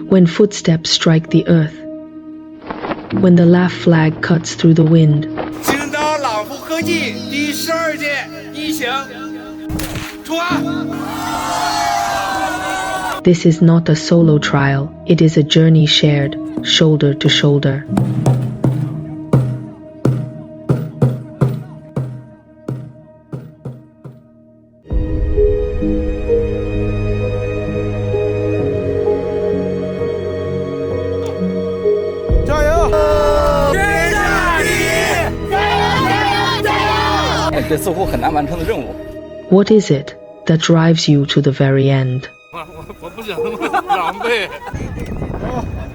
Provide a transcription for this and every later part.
when footsteps strike the earth, when the LAF flag cuts through the wind. 青岛朗福科技第12届一型出发。This is not a solo trial, it is a journey shared, shoulder to shoulder. What is it that drives you to the very end? 我不想那么狼狈。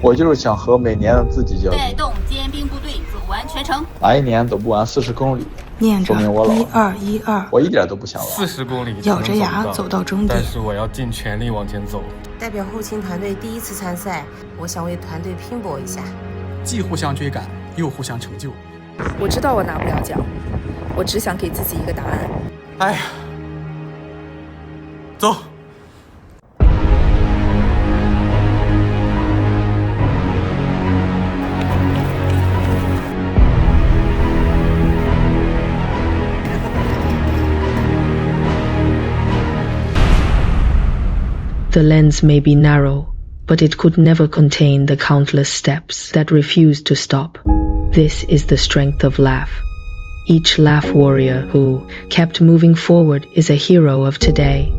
我就是想和每年的自己较劲，带动尖兵部队走完全程，哪一年走不完40公里，念着说明我老了。1212，我一点都不想老。40公里，咬着牙走到终点。但是我要尽全力往前走。代表后勤团队第一次参赛，我想为团队拼搏一下，既互相追赶，又互相成就。我知道我拿不了奖，我只想给自己一个答案。哎呀，走。The lens may be narrow, but it could never contain the countless steps that refuse to stop. This is the strength of LAF. Each LAF warrior who kept moving forward is a hero of today.